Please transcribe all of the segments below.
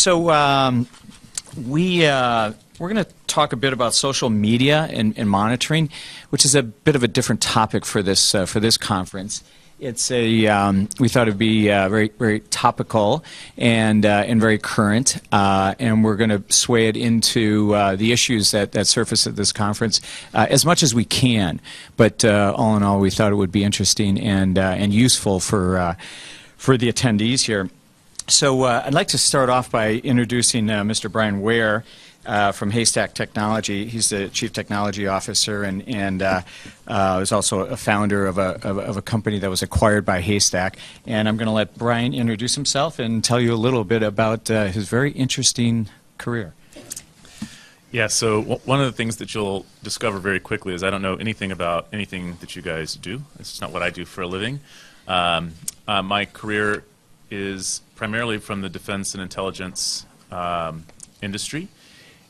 So we're going to talk a bit about social media and monitoring, which is a bit of a different topic for this conference. It's we thought it'd be very topical and very current, and we're going to sway it into the issues that surface at this conference as much as we can. But all in all, we thought it would be interesting and useful for the attendees here. So I'd like to start off by introducing Mr. Brian Ware from Haystack Technology. He's the Chief Technology Officer and is also a founder of a company that was acquired by Haystack. And I'm going to let Brian introduce himself and tell you a little bit about his very interesting career. Yeah, so one of the things that you'll discover very quickly is I don't know anything about anything that you guys do. It's not what I do for a living. My career is primarily from the defense and intelligence industry.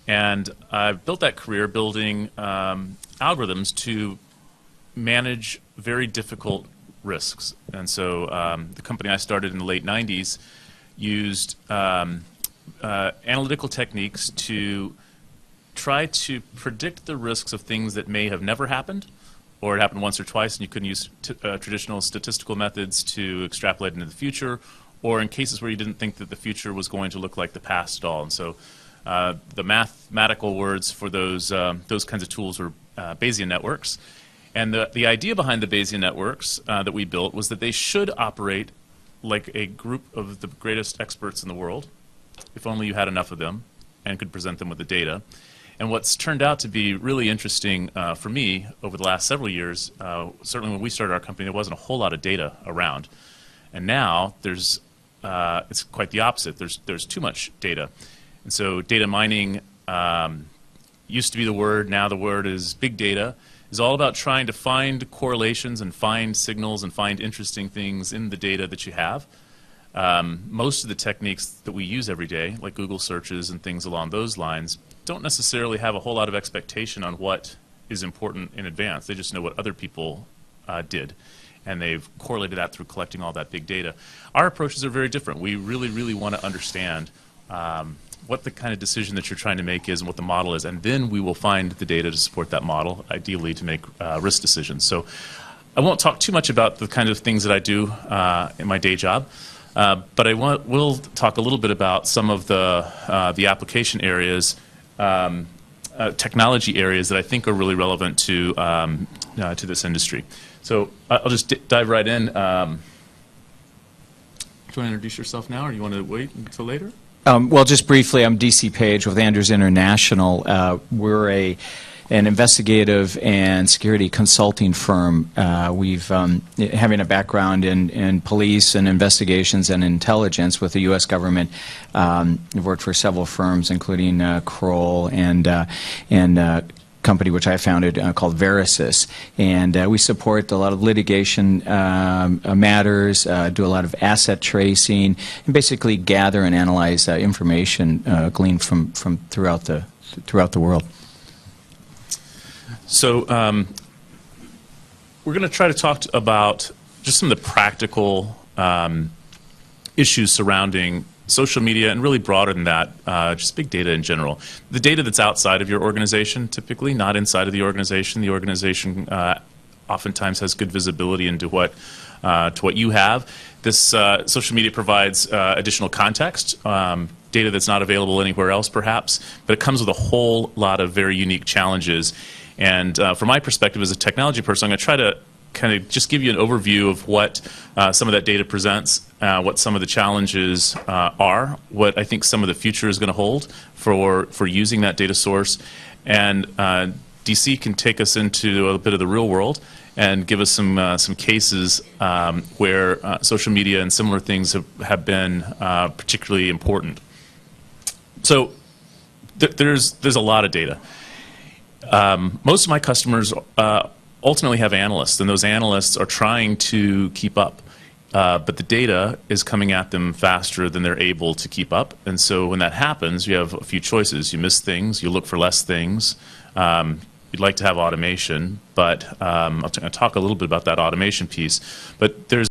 And I've built that career building algorithms to manage very difficult risks. And so the company I started in the late 90s used analytical techniques to try to predict the risks of things that may have never happened, or it happened once or twice and you couldn't use traditional statistical methods to extrapolate into the future, or in cases where you didn't think that the future was going to look like the past at all. And so the mathematical words for those kinds of tools were Bayesian networks. And the idea behind the Bayesian networks that we built was that they should operate like a group of the greatest experts in the world, if only you had enough of them and could present them with the data. And what's turned out to be really interesting for me over the last several years, certainly when we started our company, there wasn't a whole lot of data around. And now it's quite the opposite. There's too much data. And so data mining used to be the word, now the word is big data, is all about trying to find correlations and find signals and find interesting things in the data that you have. Most of the techniques that we use every day, like Google searches and things along those lines, don't necessarily have a whole lot of expectation on what is important in advance. They just know what other people did. And they've correlated that through collecting all that big data. Our approaches are very different. We really want to understand what the kind of decision that you're trying to make is and what the model is, and then we will find the data to support that model, ideally to make risk decisions. So I won't talk too much about the kind of things that I do in my day job, but I will talk a little bit about some of the application areas, technology areas that I think are really relevant to this industry. So I'll just dive right in. Do you want to introduce yourself now, or do you want to wait until later? Well, just briefly, I'm DC Page with Andrews International. We're an investigative and security consulting firm. We've having a background in police and investigations and intelligence with the U.S. government. We've worked for several firms, including Kroll and company which I founded called Verisys, and we support a lot of litigation matters, do a lot of asset tracing, and basically gather and analyze information gleaned from throughout the world. So we're going to try to talk about just some of the practical issues surrounding social media, and really broader than that, just big data in general. The data that's outside of your organization, typically, not inside of the organization. The organization oftentimes has good visibility into what you have. This social media provides additional context, data that's not available anywhere else, perhaps, but it comes with a whole lot of very unique challenges. And from my perspective as a technology person, I'm going to try to kind of just give you an overview of what some of that data presents, what some of the challenges are, what I think some of the future is going to hold for using that data source. And DC can take us into a bit of the real world and give us some cases where social media and similar things have been particularly important. So there's a lot of data. Most of my customers ultimately have analysts, and those analysts are trying to keep up. But the data is coming at them faster than they're able to keep up. And so when that happens, you have a few choices. You miss things, you look for less things. You'd like to have automation, but I'll talk a little bit about that automation piece. But there's